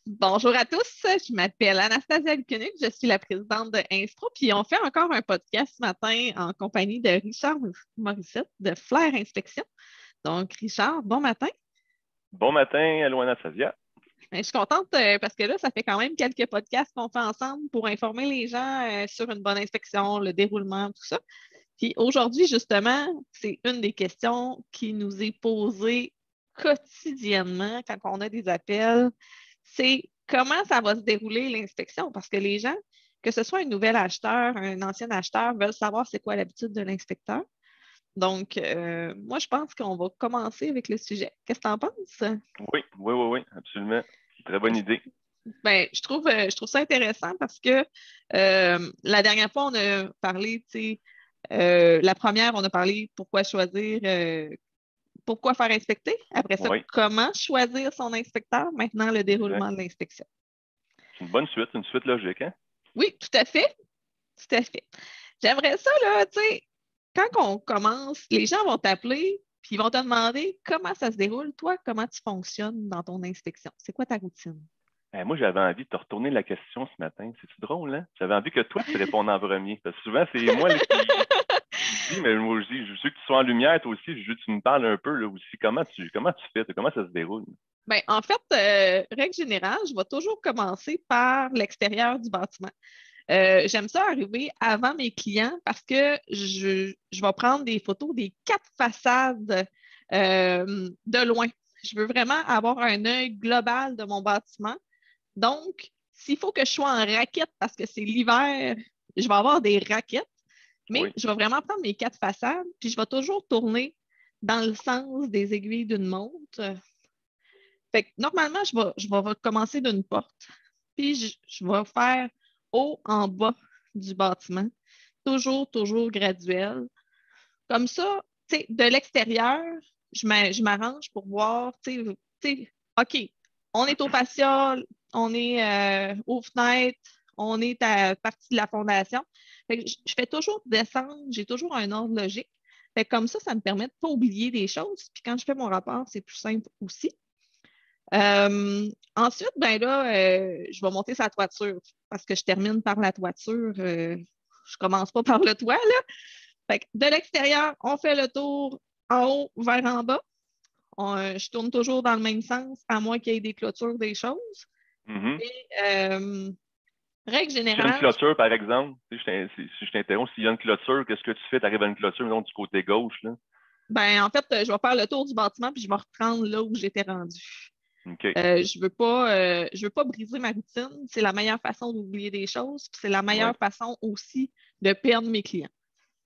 Bonjour à tous, je m'appelle Anastasia Lukenik, je suis la présidente de Instro, puis on fait encore un podcast ce matin en compagnie de Richard Morissette de Flair Inspection. Donc, Richard, bon matin. Bon matin, allô Anastasia. Je suis contente parce que là, ça fait quand même quelques podcasts qu'on fait ensemble pour informer les gens sur une bonne inspection, le déroulement, tout ça. Puis aujourd'hui, justement, c'est une des questions qui nous est posée quotidiennement quand on a des appels. C'est comment ça va se dérouler l'inspection? Parce que les gens, que ce soit un nouvel acheteur, un ancien acheteur, veulent savoir c'est quoi l'habitude de l'inspecteur. Donc, moi, je pense qu'on va commencer avec le sujet. Qu'est-ce que tu en penses? Oui, absolument. Très bonne idée. Ben, je trouve ça intéressant parce que la dernière fois, on a parlé, tu sais, la première, on a parlé pourquoi choisir, pourquoi faire inspecter. Après ça, Oui, comment choisir son inspecteur. Maintenant, le exact. déroulement de l'inspection. C'est une bonne suite, une suite logique, hein? Oui, tout à fait. Tout à fait. J'aimerais ça, là, tu sais, quand on commence, les gens vont t'appeler puis ils vont te demander comment ça se déroule. Toi, comment tu fonctionnes dans ton inspection? C'est quoi ta routine? Moi, j'avais envie de te retourner la question ce matin. C'est-tu drôle, hein? J'avais envie que toi, tu répondes en premier. Parce que souvent, c'est moi là, qui dis, mais moi, je dis, je veux que tu sois en lumière, toi aussi. Je veux que tu me parles un peu là aussi. Comment tu fais? Comment ça se déroule? Bien, en fait, règle générale, je vais toujours commencer par l'extérieur du bâtiment. J'aime ça arriver avant mes clients parce que je vais prendre des photos des quatre façades de loin. Je veux vraiment avoir un œil global de mon bâtiment. Donc, s'il faut que je sois en raquette parce que c'est l'hiver, je vais avoir des raquettes, mais Oui. je vais vraiment prendre mes quatre façades, puis je vais toujours tourner dans le sens des aiguilles d'une montre. Fait que normalement, je vais commencer d'une porte, puis je vais faire haut en bas du bâtiment, toujours graduel. Comme ça, tu sais, de l'extérieur, je m'arrange pour voir, OK, on est au fascia, on est aux fenêtres, on est à partie de la fondation. Fait que je fais toujours descendre, j'ai toujours un ordre logique. Fait que comme ça me permet de ne pas oublier des choses. Puis quand je fais mon rapport, c'est plus simple aussi. Ensuite, ben là, je vais monter sa toiture parce que je termine par la toiture. Je commence pas par le toit, là. Fait que de l'extérieur, on fait le tour en haut vers en bas. Je tourne toujours dans le même sens, à moins qu'il y ait des clôtures, des choses. Mhm. Et règle S'il y a une générale, clôture, par exemple, si je t'interromps, s'il y a une clôture, qu'est-ce que tu fais? Tu arrives à une clôture, disons, du côté gauche, là. ben, en fait, je vais faire le tour du bâtiment puis je vais reprendre là où j'étais rendue. OK. Je veux pas briser ma routine. C'est la meilleure façon d'oublier des choses, puis c'est la Oui. meilleure façon aussi de perdre mes clients.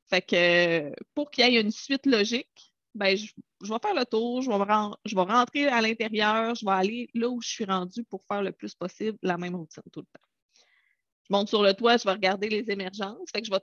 Fait que pour qu'il y ait une suite logique, ben, je vais faire le tour, je vais rentrer à l'intérieur, je vais aller là où je suis rendue pour faire le plus possible la même routine tout le temps. Je monte sur le toit, je vais regarder les émergences. Fait que je vais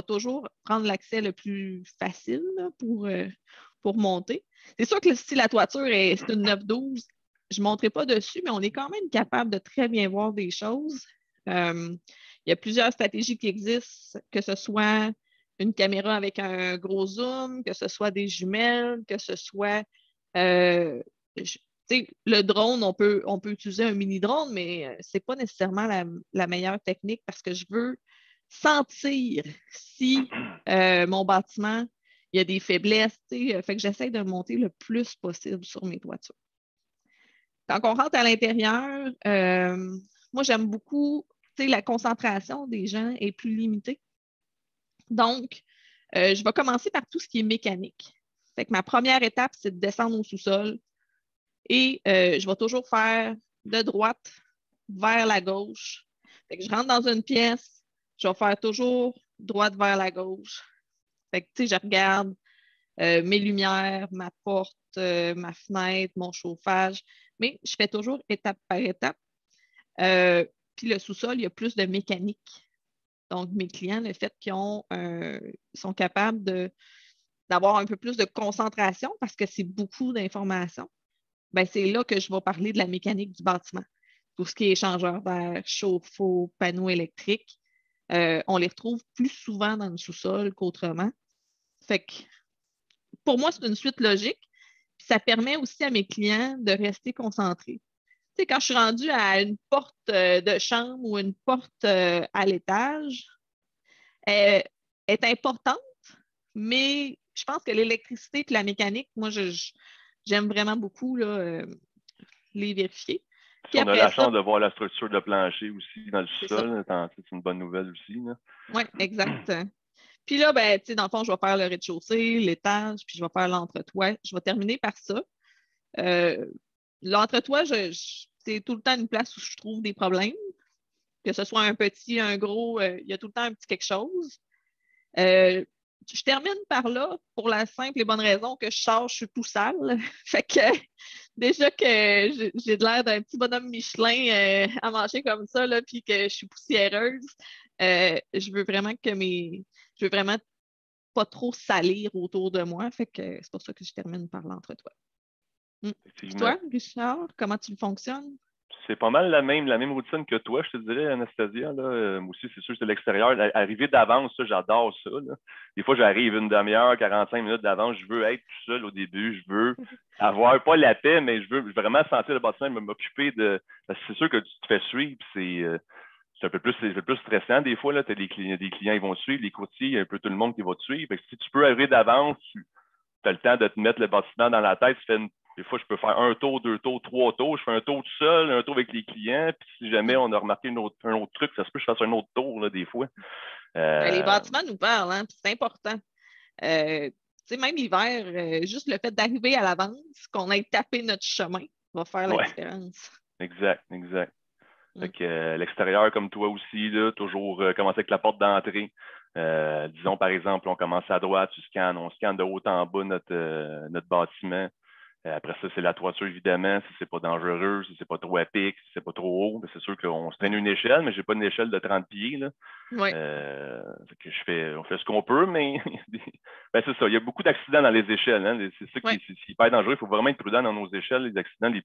toujours prendre l'accès le plus facile là, pour monter. C'est sûr que si la toiture c'est une 9-12, je ne monterai pas dessus, mais on est quand même capable de très bien voir des choses. Il y a plusieurs stratégies qui existent, que ce soit une caméra avec un gros zoom, que ce soit des jumelles, que ce soit le drone, on peut utiliser un mini-drone, mais ce n'est pas nécessairement la meilleure technique parce que je veux sentir si mon bâtiment, il y a des faiblesses. Fait que j'essaie de monter le plus possible sur mes toitures. Quand on rentre à l'intérieur, moi, j'aime beaucoup, la concentration des gens est plus limitée. Donc, je vais commencer par tout ce qui est mécanique. Fait que ma première étape, c'est de descendre au sous-sol et je vais toujours faire de droite vers la gauche. Fait que je rentre dans une pièce, je vais faire toujours droite vers la gauche. Fait que, je regarde mes lumières, ma porte, ma fenêtre, mon chauffage, mais je fais toujours étape par étape. Puis le sous-sol, il y a plus de mécanique. Donc, mes clients, le fait qu'ils sont capables d'avoir un peu plus de concentration parce que c'est beaucoup d'informations, ben, c'est là que je vais parler de la mécanique du bâtiment. Tout ce qui est échangeur d'air, chauffe-eau, panneaux électriques, on les retrouve plus souvent dans le sous-sol qu'autrement. Fait que pour moi, c'est une suite logique. Puis ça permet aussi à mes clients de rester concentrés. sais, quand je suis rendue à une porte de chambre ou une porte à l'étage, elle est importante, mais je pense que l'électricité et la mécanique, moi, j'aime vraiment beaucoup là, les vérifier. Si Puis on a après la ça, chance de voir la structure de plancher aussi dans le c'est ça. sous-sol, c'est une bonne nouvelle aussi. Oui, exact. Puis là, ben, tu sais, dans le fond, je vais faire le rez-de-chaussée, l'étage, puis je vais faire l'entretoit. Je vais terminer par ça. Euh, L'entretoit, c'est tout le temps une place où je trouve des problèmes. Que ce soit un petit, un gros, il y a tout le temps un petit quelque chose. Euh, je termine par là pour la simple et bonne raison que je sors, je suis tout sale. Fait que déjà que j'ai de l'air d'un petit bonhomme Michelin à manger comme ça, là, puis que je suis poussiéreuse, je veux vraiment je veux vraiment pas trop salir autour de moi. Fait que c'est pour ça que je termine par l'entre-toi. Puis Effectivement. toi, Richard, comment tu fonctionnes? C'est pas mal la même routine que toi, je te dirais, Anastasia. Là. Moi aussi, c'est sûr, c'est l'extérieur. Arriver d'avance, ça, j'adore ça. Là. Des fois, j'arrive une demi-heure, 45 minutes d'avance. Je veux être tout seul au début. Je veux avoir, pas la paix, mais je veux vraiment sentir le bâtiment, m'occuper de. Parce que c'est sûr que tu te fais suivre, c'est un peu plus stressant des fois. Tu as des clients, ils vont te suivre, les courtiers, il y a un peu tout le monde qui va te suivre. Fait que si tu peux arriver d'avance, tu as le temps de te mettre le bâtiment dans la tête, des fois, je peux faire un tour, deux tours, trois tours. Je fais un tour tout seul, un tour avec les clients. Puis si jamais on a remarqué un autre truc, ça se peut que je fasse un autre tour, là, des fois. Ben, les Euh, bâtiments nous parlent, hein, puis c'est important. Tu sais, même l'hiver, juste le fait d'arriver à l'avance, qu'on ait tapé notre chemin, va faire la ouais, différence. exact, exact. Fait Mm. que l'extérieur, comme toi aussi, là, toujours commencer avec la porte d'entrée. Disons, par exemple, on commence à droite, on scanne de haut en bas notre bâtiment. Après ça, c'est la toiture, évidemment, si c'est pas dangereux, si c'est pas trop à pic, si c'est pas trop haut. Ben, c'est sûr qu'on se traîne une échelle, mais j'ai pas une échelle de 30 pieds. Là. Oui. Fait que on fait ce qu'on peut, mais ben, c'est ça. Il y a beaucoup d'accidents dans les échelles. Hein. C'est ça Oui. qui est hyper dangereux. Il faut vraiment être prudent dans nos échelles. Les accidents les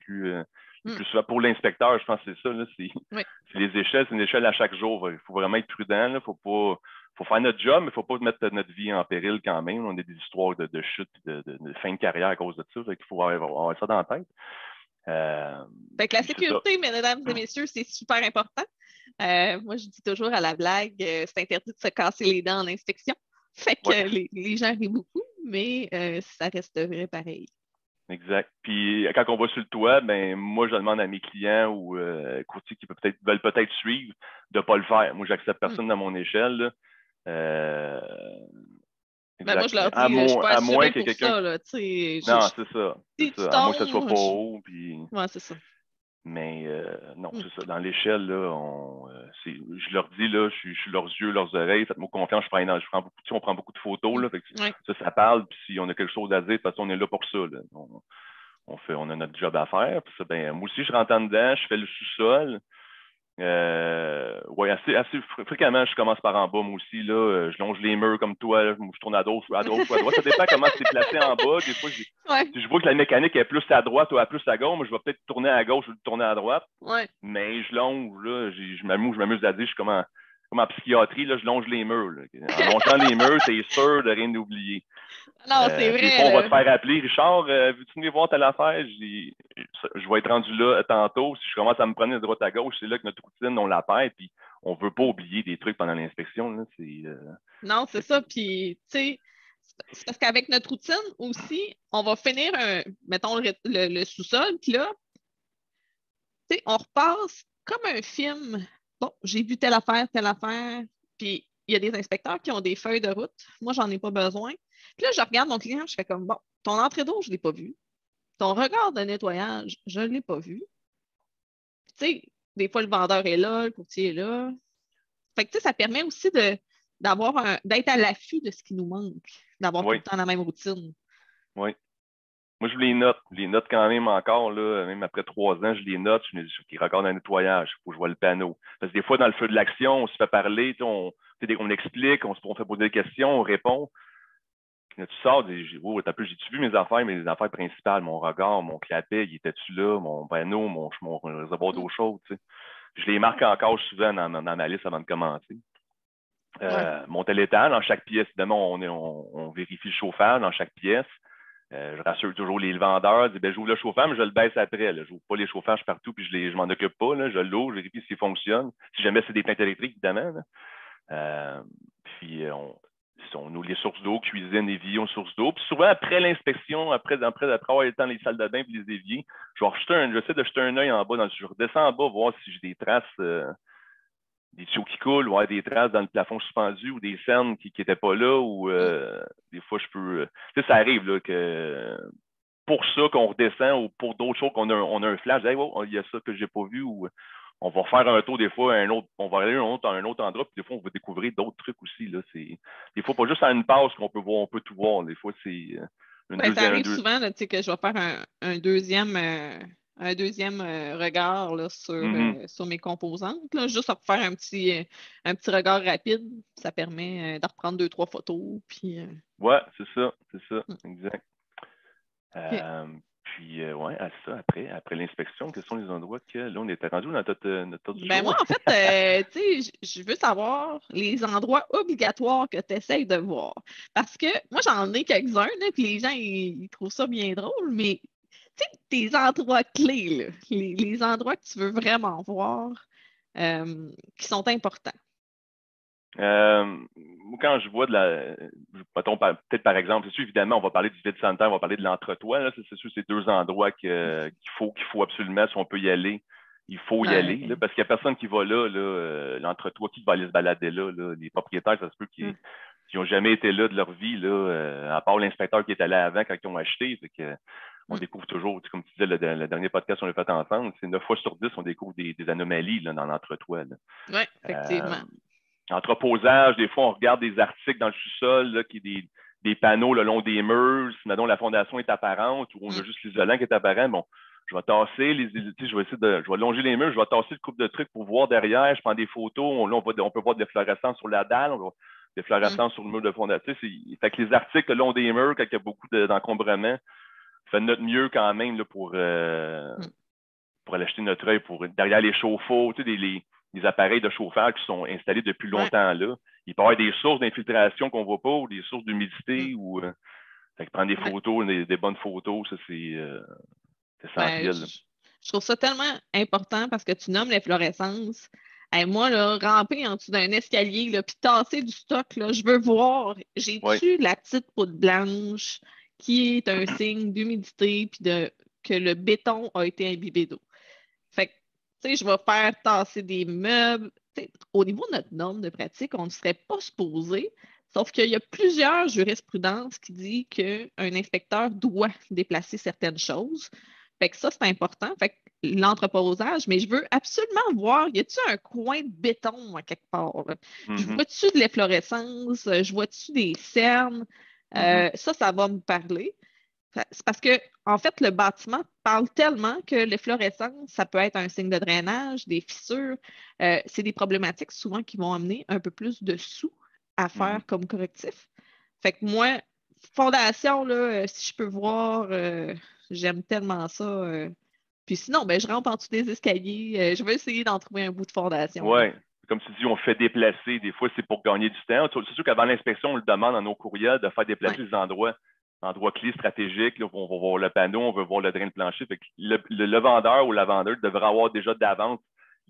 Mm. plus souvent pour l'inspecteur, je pense que c'est ça. Là, Oui. c'est les échelles, c'est une échelle à chaque jour. Il faut vraiment être prudent. Il faut faire notre job, mais il ne faut pas mettre notre vie en péril quand même. On a des histoires de chute de fin de carrière à cause de ça. Il faut avoir ça dans la tête. Fait que la Puis c'est ça. sécurité, mesdames et messieurs, c'est super important. Moi, je dis toujours à la blague, c'est interdit de se casser les dents en inspection. Fait que Ouais, les gens rient beaucoup, mais ça reste vrai pareil. exact. Puis quand on va sur le toit, ben moi je demande à mes clients ou courtiers qui veulent peut-être suivre de ne pas le faire. Moi, j'accepte Mm. personne dans mon échelle. Là. Ben, moi, Exact. je leur À, dis, je suis pas à moins assurée qu'il y pour ait quelqu'un. ça, là. Tu sais, Non, c'est ça. C'est si tu ça. À moins que ça soit tombes, pas haut. Puis... ouais, c'est ça. Mais non, Mm. c'est ça. Dans l'échelle, là, je leur dis, là, je suis leurs yeux, leurs oreilles, faites-moi confiance, on prend beaucoup de photos, Mm. là, fait que Ouais. ça parle, puis si on a quelque chose à dire, de toute façon, on est là pour ça. Là. On a notre job à faire. Puis ça, ben, moi aussi, je rentre en dedans, je fais le sous-sol. Ouais, assez fréquemment, je commence par en bas, moi aussi. Là, je longe les murs comme toi. Là, je tourne à droite ou à droite. Ça dépend comment c'est placé en bas. Des fois, Ouais. si je vois que la mécanique est plus à droite ou à plus à gauche, moi, je vais peut-être tourner à gauche ou tourner à droite. Ouais. Mais je longe, là, je m'amuse à dire, je suis comme en psychiatrie, là, je longe les murs. Là. En longeant les murs, t'es sûr de rien oublier. Non, c'est Des vrai, fois, on va te là. faire appeler, Richard, veux-tu venir voir telle affaire? Je vais être rendu là tantôt. Si je commence à me prendre de droite à gauche, c'est là que notre routine, on la perd, puis on veut pas oublier des trucs pendant l'inspection. Là. Non, c'est ça. Puis, tu sais, c'est parce qu'avec notre routine aussi, on va finir mettons, le sous-sol, puis là, tu sais, on repasse comme un film. Bon, j'ai vu telle affaire, puis il y a des inspecteurs qui ont des feuilles de route. Moi, j'en ai pas besoin. Puis là, je regarde mon client, je fais comme, bon, ton entrée d'eau, je l'ai pas vue. Ton regard de nettoyage, je ne l'ai pas vu. Tu sais, des fois, le vendeur est là, le courtier est là. Fait que, tu sais, ça permet aussi d'être à l'affût de ce qui nous manque, d'avoir tout le Oui, temps la même routine. oui. Moi, je les note. Je les note quand même encore, là, même après 3 ans, je les note. Je regarde un nettoyage. Il faut que je vois le panneau. Parce que des fois, dans le feu de l'action, on se fait parler, on explique, on fait poser des questions, on répond. Puis là, tu sors, oh, j'ai-tu vu mes affaires principales, mon regard, mon clapet, il était-tu là, mon panneau, mon réservoir Mm. d'eau chaude, tu sais. Je les marque encore souvent dans ma liste avant de commencer. Ouais. Mon télétal, dans chaque pièce, évidemment, on vérifie le chauffage dans chaque pièce. Je rassure toujours les vendeurs, je dis, ben, j'ouvre le chauffage, mais je le baisse après. Je n'ouvre pas les chauffages partout, puis je m'en occupe pas. Là. Je l'ouvre, je vérifie s'il fonctionne. Si jamais c'est des plaintes électriques, évidemment. Là. Puis on ouvre les sources d'eau, cuisine, évier aux sources d'eau. Puis souvent, après l'inspection, après avoir été dans les salles de bain et les éviers, j'essaie de jeter un œil en bas. Je redescends en bas, voir si j'ai des traces, des tuyaux qui coulent, ou des traces dans le plafond suspendu, ou des cernes qui n'étaient pas là, ou des fois, je peux. Tu sais, ça arrive là, que pour ça qu'on redescend, ou pour d'autres choses qu'on a un flash, hey, oh, il y a ça que je n'ai pas vu, ou on va faire un tour des fois on va aller à un autre endroit, puis des fois, on va découvrir d'autres trucs aussi. Là. Des fois, pas juste à une passe qu'on peut voir, on peut tout voir. Des fois, c'est ça arrive souvent là, que je vais faire un deuxième, regard là, sur mes composantes. Là, juste pour faire un petit regard rapide. Ça permet de reprendre 2-3 photos. Puis, ouais, c'est ça, exact. Okay. Puis, après l'inspection, quels sont les endroits que là, on était rendu dans notre tour du jour? Moi, en fait, je veux savoir les endroits obligatoires que tu essayes de voir. Parce que moi, j'en ai quelques-uns, puis les gens, ils trouvent ça bien drôle, mais tes endroits clés, là, les endroits que tu veux vraiment voir, qui sont importants. Quand je vois peut-être par exemple, c'est sûr, évidemment, on va parler du vide sanitaire, on va parler de l'entretoit. C'est sûr, c'est deux endroits qu'il faut absolument, si on peut y aller, il faut y aller. Là, parce qu'il n'y a personne qui va là, l'entretoit, qui va aller se balader là. Les propriétaires, ça se peut qu'ils n'ont jamais été là de leur vie, là, à part l'inspecteur qui est allé avant quand ils ont acheté. Fait que, on découvre toujours, comme tu disais, le dernier podcast qu'on a fait ensemble, c'est 9 fois sur 10, on découvre des anomalies là, dans l'entretoit. Oui, effectivement. Entreposage, des fois, on regarde des articles dans le sous-sol, là, qui est des panneaux le long des murs. Si, maintenant, la fondation est apparente ou on a juste l'isolant qui est apparent, bon, je vais tasser, je vais longer les murs, je vais tasser le couple de trucs pour voir derrière, je prends des photos, là, on peut voir des fluorescences sur la dalle, des fluorescences sur le mur de fondation. Fait que les articles le long des murs, quand il y a beaucoup d'encombrement, on fait de notre mieux quand même là, pour aller jeter notre œil derrière les chauffe-eau, les appareils de chauffage qui sont installés depuis longtemps là. Il peut y avoir des sources d'infiltration qu'on ne voit pas ou des sources d'humidité ou prendre des photos, des bonnes photos, ça c'est essentiel. Je trouve ça tellement important parce que tu nommes les fluorescences. Moi, là, ramper en dessous d'un escalier, puis tasser du stock, là, je veux voir, j'ai-tu la petite poudre blanche qui est un signe d'humidité puis que le béton a été imbibé d'eau. Fait que, je vais faire tasser des meubles. Au niveau de notre norme de pratique, on ne serait pas supposé, sauf qu'il y a plusieurs jurisprudences qui disent qu'un inspecteur doit déplacer certaines choses. Fait que ça, c'est important. Fait que l'entreposage, mais je veux absolument voir, y a-t-il un coin de béton à quelque part? Je vois-tu de l'efflorescence? Je vois-tu des cernes? Ça va me parler. C'est parce que, en fait, le bâtiment parle tellement que l'efflorescence, ça peut être un signe de drainage, des fissures. C'est des problématiques souvent qui vont amener un peu plus de sous à faire comme correctif. Fait que moi, fondation, là, si je peux voir, j'aime tellement ça. Puis sinon, je rampe en dessous des escaliers. Je vais essayer d'en trouver un bout de fondation. Oui. Comme tu dis, on fait déplacer. Des fois, c'est pour gagner du temps. C'est sûr qu'avant l'inspection, on le demande dans nos courriels de faire déplacer les endroits clés stratégiques. Là, on va voir le panneau, on veut voir le drain de plancher. Fait que le vendeur ou la vendeuse devrait avoir déjà d'avance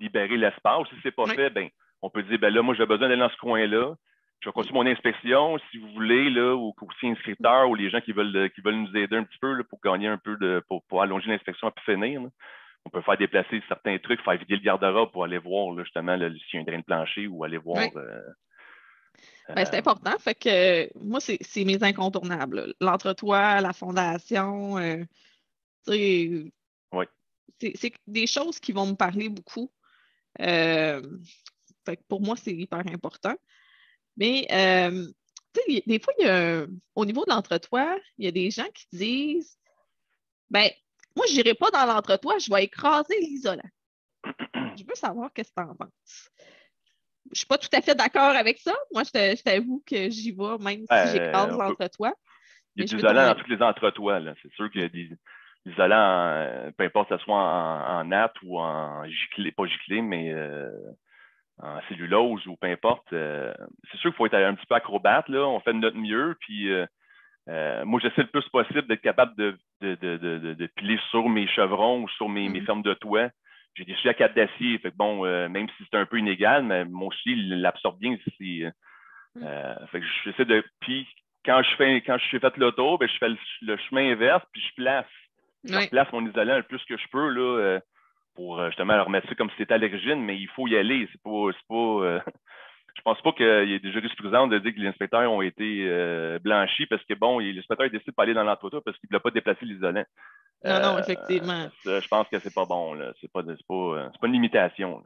libéré l'espace. Si ce n'est pas fait, on peut dire, là, moi, j'ai besoin d'aller dans ce coin-là. Je vais continuer mon inspection. Si vous voulez, là, ou aussi inscripteurs ou les gens qui veulent nous aider un petit peu là, pour gagner un peu pour allonger l'inspection à pu finir. Là. On peut faire déplacer certains trucs, faire vider le garde-robe pour aller voir là, justement s'il y a un drain de plancher ou aller voir. C'est important. Fait que moi, c'est mes incontournables. L'entretoit, la fondation, c'est des choses qui vont me parler beaucoup. Fait que pour moi, c'est hyper important. Mais des fois, au niveau de l'entretoit, il y a des gens qui disent moi, je n'irai pas dans l'entretoit, je vais écraser l'isolant. Je veux savoir qu'est-ce que tu en penses. Je ne suis pas tout à fait d'accord avec ça. Moi, je t'avoue que j'y vais, même si j'écrase l'entretoit. Il y a des isolants dans tous les entretoits. C'est sûr qu'il y a des isolants, peu importe que ce soit en natte ou en giclé, pas giclé, mais en cellulose ou peu importe. C'est sûr qu'il faut être un petit peu acrobate. Là. On fait de notre mieux. Puis Moi, j'essaie le plus possible d'être capable de piler sur mes chevrons ou sur mes fermes de toit. J'ai des souliers à cap d'acier. Fait que bon, même si c'est un peu inégal, mais mon soulier l'absorbe bien. Fait que j'essaie de. Puis quand je fais fait le tour, ben, je fais le chemin inverse, puis je place. Je replace mon isolant le plus que je peux là, pour justement le remettre ça comme si c'était à l'origine, mais il faut y aller. Je pense pas qu'il y ait des jurisprudence de dire que les inspecteurs ont été blanchis parce que bon, l'inspecteur décide de pas aller dans l'entrepôt parce qu'il ne voulait pas déplacer l'isolant. Non, effectivement. Ça, je pense que c'est pas bon, là. C'est pas une limitation.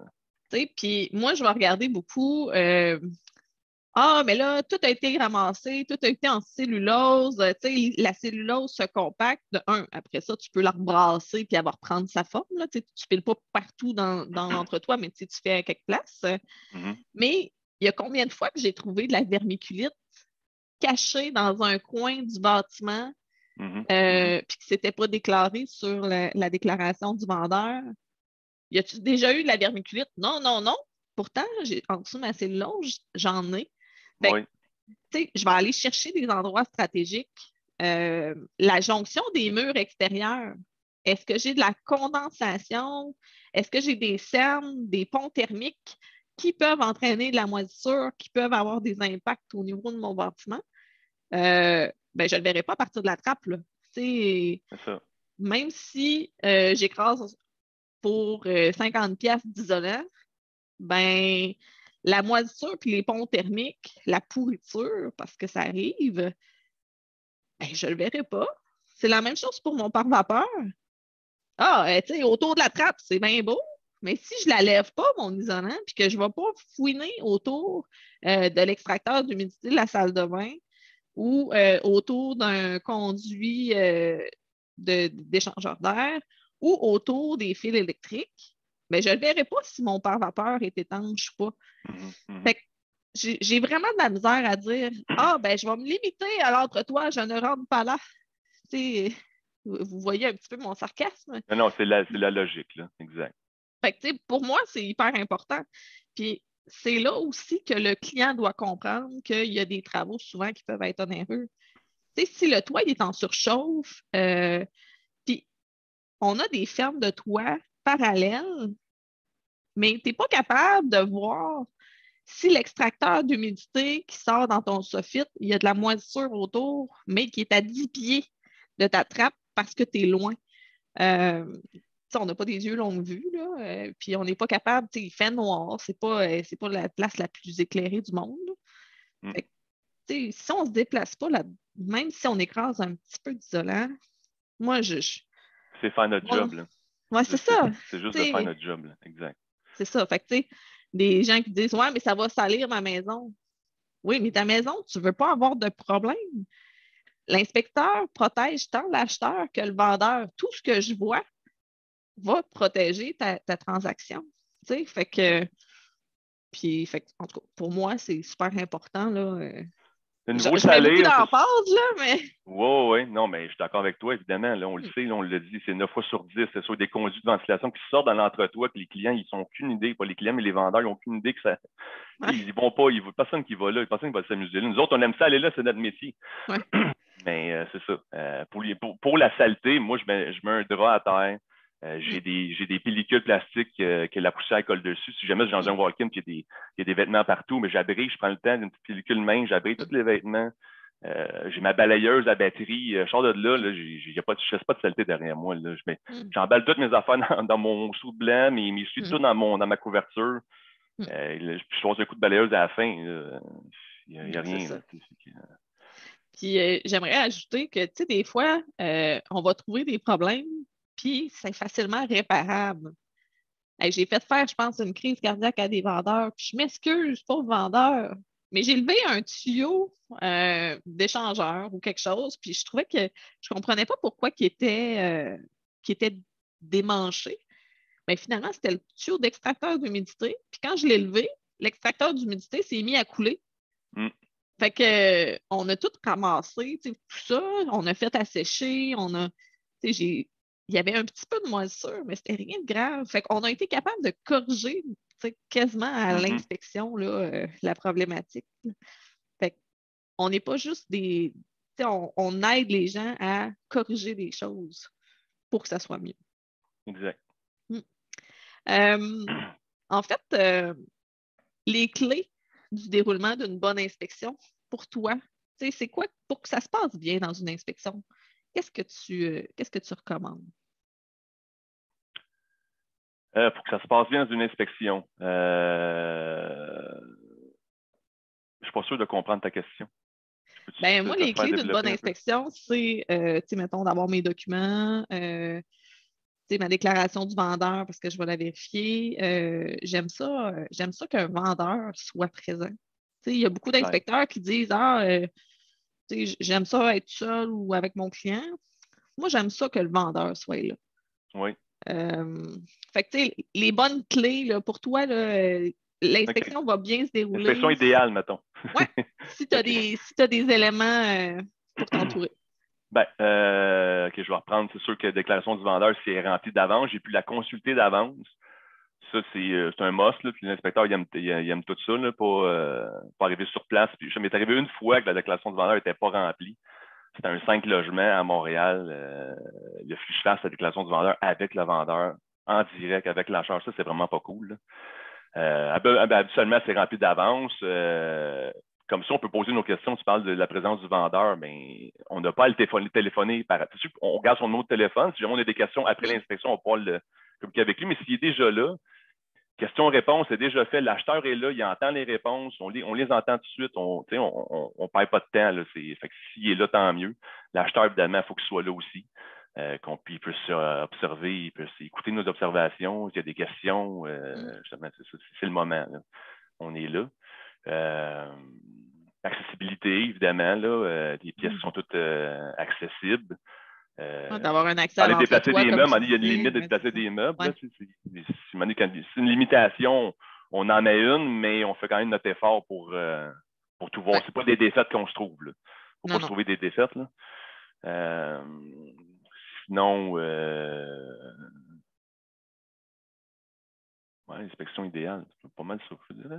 Puis moi, je vais regarder beaucoup. Mais là, tout a été ramassé, tout a été en cellulose. La cellulose se compacte. De un, après ça, tu peux la rebrasser puis elle va reprendre sa forme. Là. Tu ne piles pas partout dans l'entre-toi, mais tu fais à quelques places. Mais il y a combien de fois que j'ai trouvé de la vermiculite cachée dans un coin du bâtiment puis que c'était pas déclaré sur la déclaration du vendeur? Y a-tu déjà eu de la vermiculite? Non. Pourtant, en dessous de ma cellulose, j'en ai. Fait que, je vais aller chercher des endroits stratégiques. La jonction des murs extérieurs, est-ce que j'ai de la condensation? Est-ce que j'ai des cernes, des ponts thermiques qui peuvent entraîner de la moisissure, qui peuvent avoir des impacts au niveau de mon bâtiment? Je ne le verrai pas à partir de la trappe. Là. C'est ça. Même si j'écrase pour 50$ d'isolant, ben la moisissure puis les ponts thermiques, la pourriture, parce que ça arrive, je ne le verrai pas. C'est la même chose pour mon pare-vapeur. Autour de la trappe, c'est bien beau, mais si je ne la lève pas, mon isolant, puis que je ne vais pas fouiner autour de l'extracteur d'humidité de la salle de bain ou autour d'un conduit d'échangeur d'air ou autour des fils électriques, je ne verrai pas si mon pare-vapeur est étanche ou pas. Fait que j'ai vraiment de la misère à dire je vais me limiter à l'entre-toi, je ne rentre pas là. Vous voyez un petit peu mon sarcasme? Non, c'est la logique, là, exact. Fait que, pour moi, c'est hyper important. Puis c'est là aussi que le client doit comprendre qu'il y a des travaux souvent qui peuvent être onéreux. Si le toit est en surchauffe, puis on a des fermes de toit parallèles, mais tu n'es pas capable de voir si l'extracteur d'humidité qui sort dans ton soffit, il y a de la moisissure autour, mais qui est à 10 pieds de ta trappe parce que tu es loin. On n'a pas des yeux longue vue, là, puis on n'est pas capable, il fait noir, c'est pas la place la plus éclairée du monde. Fait que, si on ne se déplace pas, même si on écrase un petit peu d'isolant, moi, c'est faire notre job, là. Ouais, c'est ça. C'est juste de faire notre job, là. Exact. C'est ça. Fait que, des gens qui disent ouais, mais ça va salir ma maison. Oui, mais ta maison, tu ne veux pas avoir de problème. L'inspecteur protège tant l'acheteur que le vendeur. Tout ce que je vois va protéger ta transaction. Fait que, en tout cas, pour moi, c'est super important. Là, le niveau je mets beaucoup salir, d'emphase, là, mais. Oui. Non, mais je suis d'accord avec toi, évidemment. Là, on le sait, là, on l'a dit, c'est 9 fois sur 10. C'est sur des conduits de ventilation qui sortent dans l'entretoit, que les clients, ils n'ont aucune idée. Pas les clients, mais les vendeurs, ils n'ont aucune idée que ça. Ouais. Ils vont pas, personne qui va là, personne qui va s'amuser là. Nous autres, on aime ça aller là, c'est notre métier. Ouais. Mais c'est ça. Pour la saleté, moi, je mets un drap à terre. J'ai des pellicules plastiques que la poussière colle dessus. Si jamais je suis dans un walk-in et il y a des vêtements partout, mais j'abrige, je prends le temps d'une petite pellicule main, j'abrige tous les vêtements. J'ai ma balayeuse à batterie. Je sors de là, je ne laisse pas de saleté derrière moi. Là. J'emballe toutes mes affaires dans mon sou blanc, mes souliers tout dans ma couverture. Je choisis un coup de balayeuse à la fin. Il n'y a rien. Là, Puis j'aimerais ajouter que, des fois, on va trouver des problèmes, puis c'est facilement réparable. J'ai fait faire, je pense, une crise cardiaque à des vendeurs, puis je m'excuse, pauvre vendeur, mais j'ai levé un tuyau d'échangeur ou quelque chose, puis je trouvais que je ne comprenais pas pourquoi il était démanché. Mais finalement, c'était le tuyau d'extracteur d'humidité. Puis quand je l'ai levé, l'extracteur d'humidité s'est mis à couler. Fait que on a tout ramassé, tout ça, on a fait assécher, il y avait un petit peu de moisissure, mais c'était rien de grave. Fait qu'on a été capable de corriger quasiment à l'inspection la problématique. Fait qu'on n'est pas juste des on aide les gens à corriger des choses pour que ça soit mieux. Exact. En fait, les clés du déroulement d'une bonne inspection pour toi, c'est quoi pour que ça se passe bien dans une inspection? Qu'est-ce que tu recommandes? Pour que ça se passe bien dans une inspection, je ne suis pas sûr de comprendre ta question. Ben, moi, les clés d'une bonne développer un peu? inspection, c'est, mettons, d'avoir mes documents, ma déclaration du vendeur parce que je vais la vérifier. J'aime ça qu'un vendeur soit présent. Il y a beaucoup Clair. d'inspecteurs qui disent j'aime ça être seul ou avec mon client. Moi, j'aime ça que le vendeur soit là. Oui. Fait que, les bonnes clés, là, pour toi, l'inspection va bien se dérouler. Inspection idéale, mettons. Oui, si tu as, des éléments pour t'entourer. OK, je vais reprendre. C'est sûr que la déclaration du vendeur, si elle est remplie d'avance, j'ai pu la consulter d'avance. Ça, c'est un must. Là, puis l'inspecteur, il aime tout ça, là, pas arriver sur place. Puis, ça m'est arrivé une fois que la déclaration du vendeur n'était pas remplie. C'était un 5 logements à Montréal. Il a fallu que je fasse la déclaration du vendeur avec le vendeur, en direct, avec l'acheteur. Ça, c'est vraiment pas cool. Habituellement, c'est rempli d'avance. Comme ça, on peut poser nos questions. Tu parles de la présence du vendeur, mais on n'a pas à le téléphoner. C'est sûr qu'on garde son numéro de téléphone. Si jamais on a des questions après l'inspection, on pourra le communiquer avec lui. Mais s'il est déjà là, question-réponse est déjà fait. L'acheteur est là, il entend les réponses, on les entend tout de suite. On ne perd pas de temps. Là, fait que s'il est là, tant mieux. L'acheteur, évidemment, il faut qu'il soit là aussi. Qu'on puisse observer, il puisse écouter nos observations. S'il y a des questions, justement, c'est le moment. Là. On est là. Accessibilité, évidemment, là, les pièces sont toutes accessibles. D'avoir un accès à Parler de déplacer l'entretoit, des comme meubles, tu il y a une disais. limite de déplacer des meubles. Ouais. C'est une limitation, on en met une, mais on fait quand même notre effort pour tout voir. Ouais. C'est pas des défaites qu'on se trouve. Il ne faut pas se Non. trouver des défaites. Là. Sinon, l'inspection idéale, c'est pas mal ça que je dirais.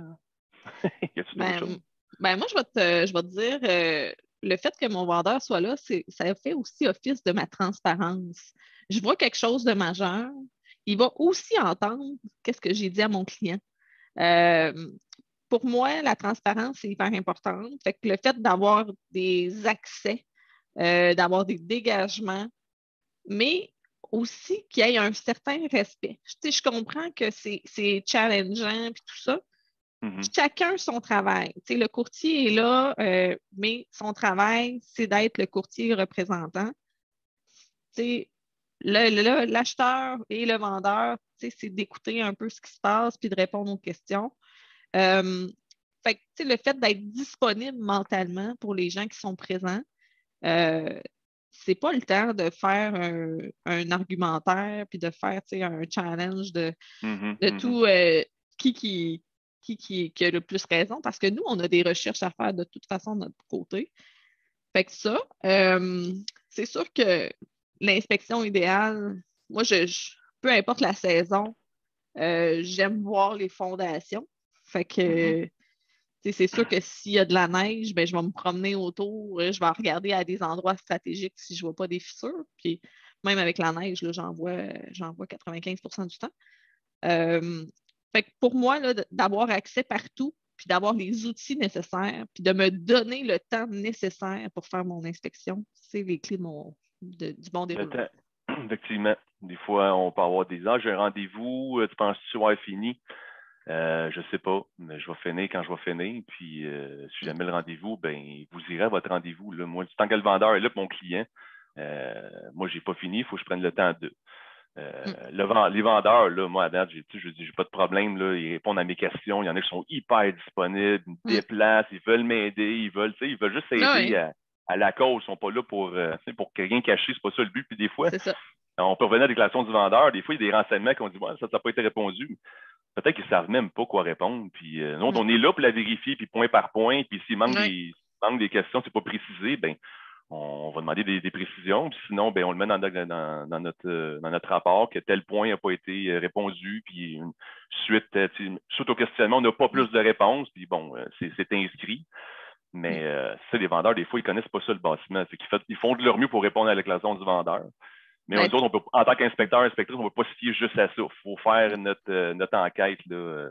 Y a-t-il d'autres choses? Moi, je vais te dire, le fait que mon vendeur soit là, ça fait aussi office de ma transparence. Je vois quelque chose de majeur. Il va aussi entendre qu'est-ce que j'ai dit à mon client. Pour moi, la transparence, c'est hyper importante. Fait que le fait d'avoir des accès, d'avoir des dégagements, mais aussi qu'il y ait un certain respect. Je comprends que c'est challengeant et tout ça. Chacun son travail. Le courtier est là, mais son travail, c'est d'être le courtier représentant. L'acheteur et le vendeur, c'est d'écouter un peu ce qui se passe puis de répondre aux questions. Fait que, le fait d'être disponible mentalement pour les gens qui sont présents, c'est pas le temps de faire un argumentaire puis de faire un challenge de tout qui a le plus raison parce que nous, on a des recherches à faire de toute façon de notre côté. Fait que ça, c'est sûr que l'inspection idéale, moi, peu importe la saison, j'aime voir les fondations. Fait que c'est sûr que s'il y a de la neige, ben, je vais me promener autour, je vais regarder à des endroits stratégiques si je ne vois pas des fissures. Puis même avec la neige, là, j'en vois 95% du temps. Fait que pour moi, là, d'avoir accès partout, puis d'avoir les outils nécessaires, puis de me donner le temps nécessaire pour faire mon inspection, c'est les clés du bon déroulement. Effectivement. Des fois, on peut avoir des j'ai un rendez-vous, tu penses-tu avoir fini? Je ne sais pas, mais je vais finir quand je vais finir. Puis si jamais le rendez-vous, ben vous irez à votre rendez-vous. Là. Moi, tant que le vendeur est là pour mon client, moi, je n'ai pas fini, il faut que je prenne le temps de. Les vendeurs, là, moi, à date, j'ai pas de problème. Là, ils répondent à mes questions. Il y en a qui sont hyper disponibles, ils me déplacent, ils veulent m'aider, ils veulent juste aider à la cause. Ils ne sont pas là pour rien cacher, c'est pas ça le but. Puis des fois, on peut revenir à la déclaration du vendeur. Des fois, il y a des renseignements qu'on dit ça n'a pas été répondu. Peut-être qu'ils ne savent même pas quoi répondre. Puis nous, on est là pour la vérifier, puis point par point. Puis s'il manque des questions, c'est pas précisé, ben on va demander des précisions. Puis sinon, ben, on le met dans notre rapport que tel point n'a pas été répondu. Puis suite au questionnement, on n'a pas plus de réponses. Puis bon, c'est inscrit. Mais ça, les vendeurs, des fois, ils connaissent pas ça, le bâtiment. C'est qu'ils font de leur mieux pour répondre à la déclaration du vendeur. Mais nous autres, en tant qu'inspecteur, inspectrice, on ne va pas se fier juste à ça. Il faut faire notre enquête. Là.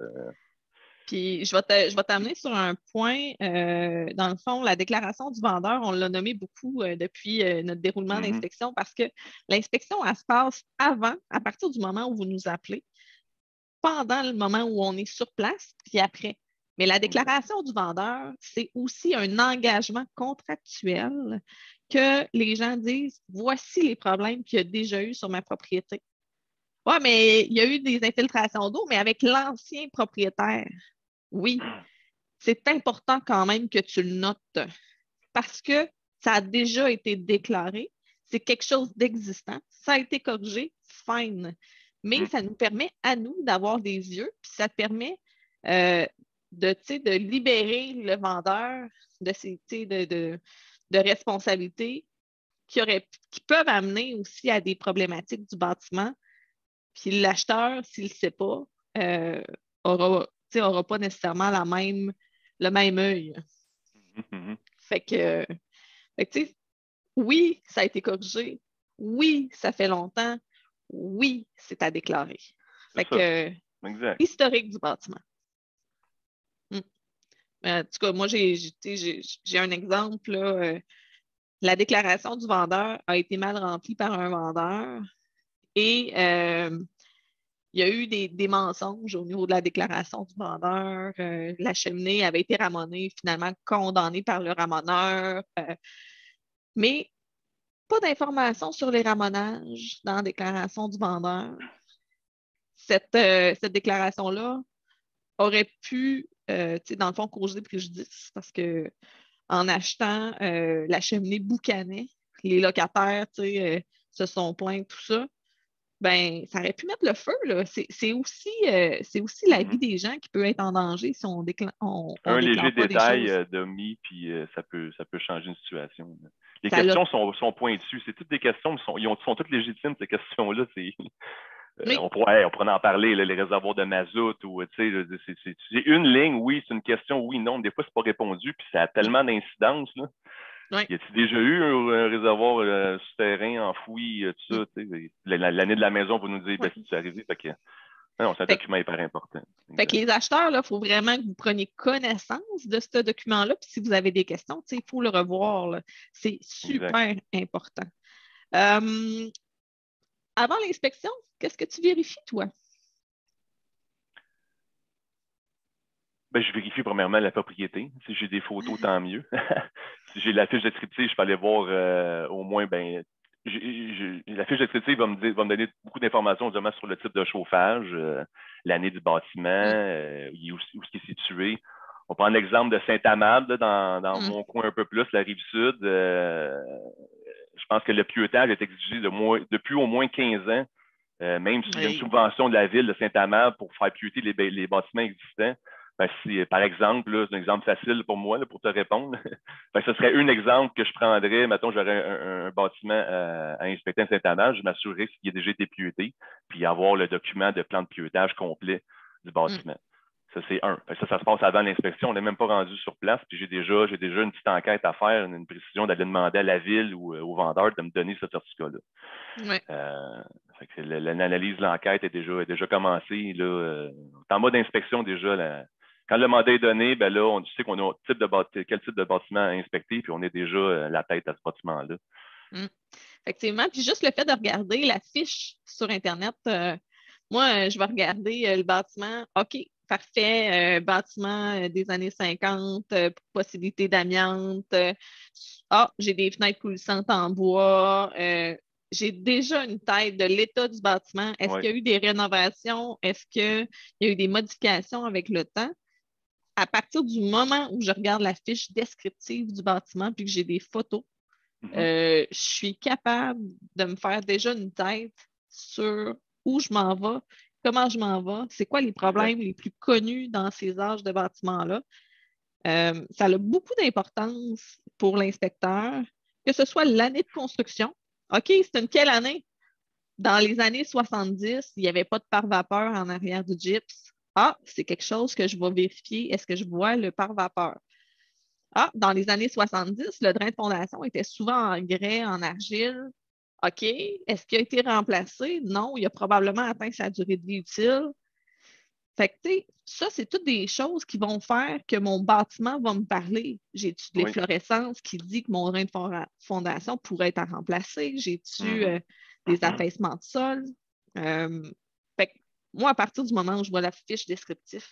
Puis je vais t'amener sur un point. Dans le fond, la déclaration du vendeur, on l'a nommé beaucoup depuis notre déroulement d'inspection parce que l'inspection, elle se passe avant, à partir du moment où vous nous appelez, pendant le moment où on est sur place, puis après. Mais la déclaration du vendeur, c'est aussi un engagement contractuel que les gens disent, voici les problèmes qu'il y a déjà eu sur ma propriété. Oui, mais il y a eu des infiltrations d'eau, mais avec l'ancien propriétaire. Oui, c'est important quand même que tu le notes parce que ça a déjà été déclaré, c'est quelque chose d'existant, ça a été corrigé, fine. Mais ça nous permet à nous d'avoir des yeux, puis ça te permet de libérer le vendeur de ces de responsabilités qui peuvent amener aussi à des problématiques du bâtiment. Puis l'acheteur, s'il ne le sait pas, aura pas nécessairement le même œil. Fait que, oui, ça a été corrigé. Oui, ça fait longtemps. Oui, c'est à déclarer. Fait que, historique du bâtiment. En tout cas, moi, j'ai un exemple. Là, la déclaration du vendeur a été mal remplie par un vendeur et il y a eu des mensonges au niveau de la déclaration du vendeur. La cheminée avait été ramonée, finalement condamnée par le ramoneur. Mais pas d'informations sur les ramonages dans la déclaration du vendeur. Cette déclaration-là aurait pu, dans le fond, causer des préjudices parce que en achetant, la cheminée boucanait. Les locataires se sont plaints, tout ça. Ben, ça aurait pu mettre le feu. Là. C'est aussi la vie des gens qui peut être en danger si on un léger déclare pas des détail choses. d'omis, puis ça peut changer une situation. Là. Les Ça questions sont pointues. C'est toutes des questions, ils sont toutes légitimes, ces questions-là. On pourrait en parler, là, les réservoirs de mazout, ou c'est une ligne, oui, c'est une question, oui, non. Des fois, c'est pas répondu, puis ça a tellement d'incidence. Là. Oui. Y a-t-il déjà eu un réservoir souterrain enfoui, tout ça? L'année de la maison, vous nous dites, ben, c'est arrivé. Fait que, non, c'est un document hyper important. Fait que les acheteurs, il faut vraiment que vous preniez connaissance de ce document-là. Puis si vous avez des questions, il faut le revoir. C'est super important. Avant l'inspection, qu'est-ce que tu vérifies, toi? Ben, je vérifie premièrement la propriété. Si j'ai des photos, tant mieux. Si j'ai la fiche descriptive, je peux aller voir au moins, ben, la fiche descriptive va me donner beaucoup d'informations justement sur le type de chauffage, l'année du bâtiment, où est-ce qu'il est situé. On prend l'exemple de Saint-Amable, dans mon coin un peu plus, la Rive-Sud. Je pense que le pieutage est exigé depuis au moins 15 ans, même s'il y a une subvention de la ville de Saint-Amable pour faire pieuter les bâtiments existants. Ben, par exemple, là, c'est un exemple facile pour moi, là, pour te répondre. Ben, ce serait un exemple que je prendrais. Mettons, j'aurais un bâtiment à inspecter à Saint-Amable, je m'assurerais qu'il a déjà été pieuté, puis avoir le document de plan de pieutage complet du bâtiment. Ça, c'est un. Ça se passe avant l'inspection. On n'est même pas rendu sur place. Puis j'ai déjà une petite enquête à faire, une précision d'aller demander à la ville ou au vendeur de me donner ce certificat-là. L'analyse de l'enquête est déjà commencée. Là, en mode inspection déjà. Quand le mandat est donné, ben là, on sait qu'on a quel type de bâtiment à inspecter, puis on est déjà la tête à ce bâtiment-là. Effectivement. Puis juste le fait de regarder la fiche sur Internet, moi, je vais regarder le bâtiment. OK, parfait, bâtiment des années 50, possibilité d'amiante. J'ai des fenêtres coulissantes en bois. J'ai déjà une tête de l'état du bâtiment. Est-ce qu'il y a eu des rénovations? Est-ce qu'il y a eu des modifications avec le temps? À partir du moment où je regarde la fiche descriptive du bâtiment puis que j'ai des photos, je suis capable de me faire déjà une tête sur où je m'en vais, comment je m'en vais, c'est quoi les problèmes les plus connus dans ces âges de bâtiments-là. Ça a beaucoup d'importance pour l'inspecteur, que ce soit l'année de construction. OK, c'est une quelle année? Dans les années 70, il n'y avait pas de pare-vapeur en arrière du gypse. C'est quelque chose que je vais vérifier. Est-ce que je vois le pare-vapeur? Ah, dans les années 70, le drain de fondation était souvent en grès, en argile. OK. Est-ce qu'il a été remplacé? Non, il a probablement atteint sa durée de vie utile. Fait que, tu sais, ça, c'est toutes des choses qui vont faire que mon bâtiment va me parler. J'ai-tu de Oui. l'efflorescence qui dit que mon drain de fondation pourrait être à remplacer? J'ai-tu des affaissements de sol? Euh, fait que moi, à partir du moment où je vois la fiche descriptive,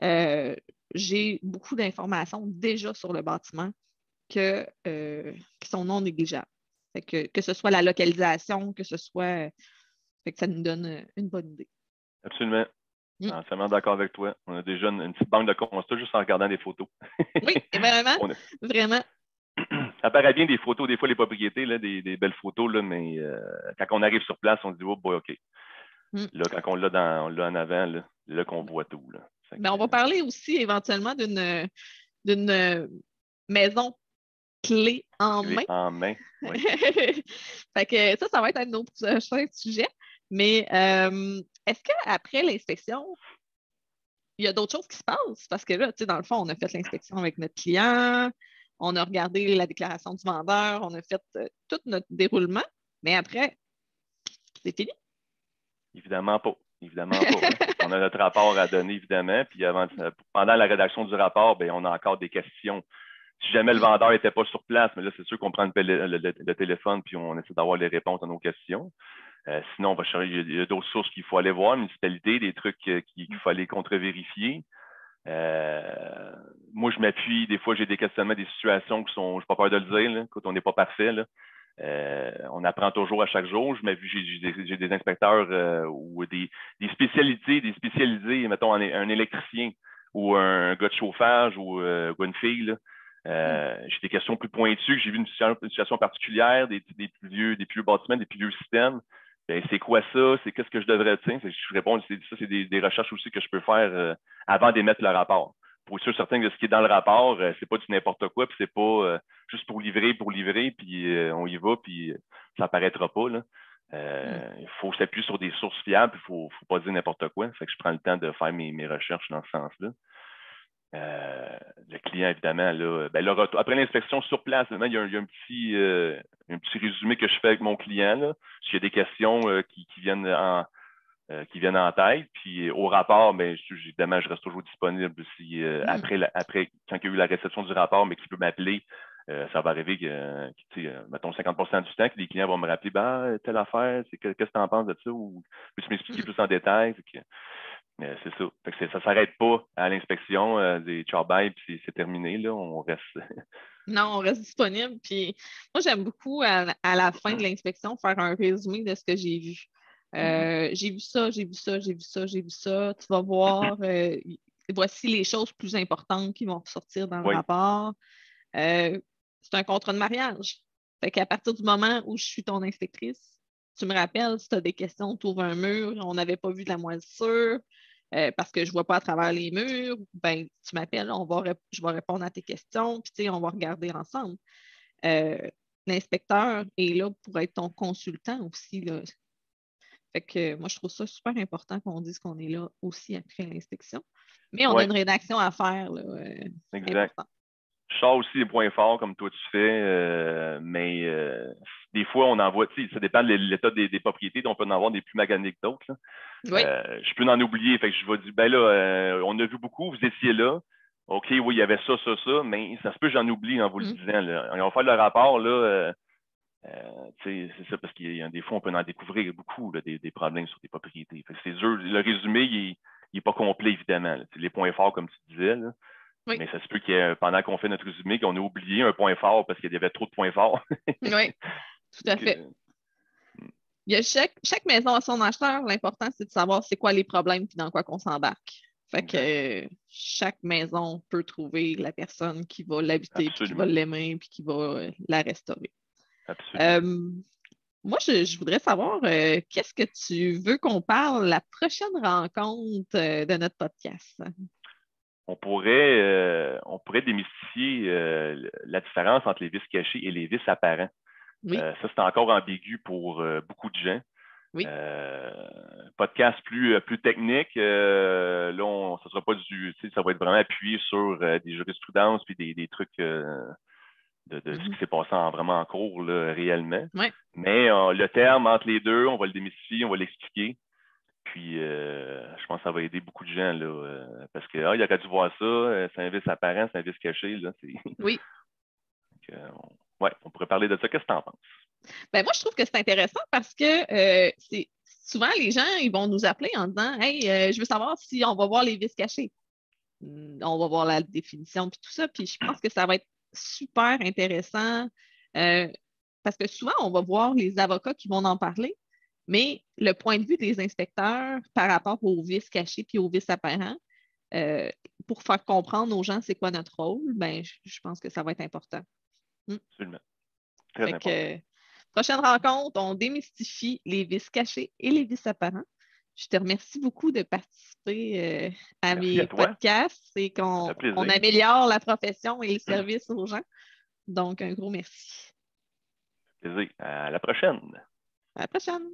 euh, j'ai beaucoup d'informations déjà sur le bâtiment qui sont non négligeables. Fait que ce soit la localisation, que ce soit. Fait que ça nous donne une bonne idée. Absolument. Mm. Entièrement d'accord avec toi. On a déjà une petite banque de constats juste en regardant des photos. Oui, et vraiment, On a- vraiment. Ça paraît bien des photos, des fois les propriétés, là, des belles photos, là, mais quand on arrive sur place, on se dit, oh boy, OK. Mm. Là, quand on l'a en avant, là, c'est là qu'on voit tout. Là. Mais on va parler aussi éventuellement d'une maison clé en Clé main. en main. Oui. Fait que ça va être un de nos prochains sujets. Mais est-ce qu'après l'inspection, il y a d'autres choses qui se passent? Parce que là, tu sais, dans le fond, on a fait l'inspection avec notre client, on a regardé la déclaration du vendeur, on a fait tout notre déroulement, mais après, c'est fini. Évidemment pas. Évidemment pas. Hein. On a notre rapport à donner, évidemment. Puis pendant la rédaction du rapport, bien, on a encore des questions. Si jamais le Mm. vendeur n'était pas sur place, mais là, c'est sûr qu'on prend le téléphone puis on essaie d'avoir les réponses à nos questions. Sinon, on va chercher, il y a d'autres sources qu'il faut aller voir, municipalité, des trucs qu'il faut aller contre-vérifier. Moi, je m'appuie, des fois, j'ai des questionnements, des situations qui sont, je n'ai pas peur de le dire, là, quand on n'est pas parfait. Là. On apprend toujours à chaque jour. J'ai des inspecteurs ou des spécialités, des spécialisés, mettons, un électricien ou un gars de chauffage ou une fille. Là. J'ai des questions plus pointues, j'ai vu une situation particulière, des plus vieux bâtiments, des plus vieux systèmes. Ben, c'est quoi ça? C'est qu'est-ce que je devrais, tu sais? Je réponds, c'est des recherches aussi que je peux faire avant d'émettre le rapport. Pour être sûr certain que ce qui est dans le rapport, c'est pas du n'importe quoi, puis c'est pas juste pour livrer, puis on y va, puis ça apparaîtra pas. Là. Il faut s'appuyer sur des sources fiables, puis faut pas dire n'importe quoi. Fait que je prends le temps de faire mes recherches dans ce sens-là. Le client, évidemment, là, ben, après l'inspection sur place, il y a un petit résumé que je fais avec mon client. Là. S'il y a des questions qui viennent en tête, puis au rapport, ben, évidemment, je reste toujours disponible si après, quand il y a eu la réception du rapport, mais qu'il peut m'appeler, ça va arriver que mettons 50% du temps que les clients vont me rappeler telle affaire, qu'est-ce que tu en penses de ça, ou peux-tu m'expliquer plus en détail? C'est ça. Ça ne s'arrête pas à l'inspection des charbay, puis c'est terminé. Là, on reste. Non, on reste disponible. Puis moi, j'aime beaucoup à la fin de l'inspection faire un résumé de ce que j'ai vu. J'ai vu ça, j'ai vu ça, j'ai vu ça, j'ai vu ça. Tu vas voir, voici les choses plus importantes qui vont ressortir dans le Oui, rapport. C'est un contrat de mariage. Fait qu'à partir du moment où je suis ton inspectrice, tu me rappelles, si tu as des questions, tu ouvres un mur, on n'avait pas vu de la moisissure, parce que je ne vois pas à travers les murs, ben, tu m'appelles, je vais répondre à tes questions, puis on va regarder ensemble. Euh, L'inspecteur est là pour être ton consultant aussi. Là. Fait que moi, je trouve ça super important qu'on dise qu'on est là aussi après l'inspection. Mais on a oui, une rédaction à faire, là, c'est exact. important. Je sors aussi les points forts comme toi tu fais, mais des fois, on envoie, tu sais, ça dépend de l'état des propriétés, donc on peut en avoir des plus maganiques que d'autres. Oui. Je peux en oublier, fait que je vais dire, ben là, on a vu beaucoup, vous étiez là. OK, oui, il y avait ça, mais ça se peut que j'en oublie en vous le Mm. disant. Là. On va faire le rapport, là. C'est ça, parce qu'il y a des fois, on peut en découvrir beaucoup là, des problèmes sur des propriétés. C'est dur. Le résumé, il n'est pas complet, évidemment. Là. Les points forts, comme tu disais, là. Oui. Mais ça se peut que pendant qu'on fait notre résumé, qu'on ait oublié un point fort parce qu'il y avait trop de points forts. Oui, tout à Donc, fait. Il y a chaque maison a son acheteur. L'important, c'est de savoir c'est quoi les problèmes et dans quoi qu'on s'embarque. Fait que exact. chaque maison peut trouver la personne qui va l'habiter, puis qui va Absolument. l'aimer, puis qui va la restaurer. Absolument. Euh, Moi, je voudrais savoir qu'est-ce que tu veux qu'on parle la prochaine rencontre de notre podcast? On pourrait démystifier la différence entre les vices cachés et les vices apparents. Oui. Ça, c'est encore ambigu pour beaucoup de gens. Oui. Podcast plus technique, là, ça ne sera pas ça va être vraiment appuyé sur des jurisprudences puis des trucs de ce qui s'est passé vraiment en cours, là, réellement. Ouais. Mais le terme entre les deux, on va le démystifier, on va l'expliquer. Puis, je pense que ça va aider beaucoup de gens, là, parce que, il aurait dû voir ça, c'est un vice apparent, c'est un vice caché, là. Oui. Donc, on pourrait parler de ça. Qu'est-ce que tu en penses? Ben, moi, je trouve que c'est intéressant parce que c'est souvent les gens ils vont nous appeler en disant Hey, je veux savoir si on va voir les vices cachés. On va voir la définition puis tout ça. Puis je pense que ça va être super intéressant parce que souvent, on va voir les avocats qui vont en parler, mais le point de vue des inspecteurs par rapport aux vices cachés puis aux vices apparents, pour faire comprendre aux gens c'est quoi notre rôle, ben, je pense que ça va être important. Absolument. Très important. Prochaine rencontre, on démystifie les vices cachés et les vices apparents. Je te remercie beaucoup de participer à mes podcasts et qu'on améliore la profession et le service aux gens. Donc, un gros merci. Plaisir. À la prochaine. À la prochaine.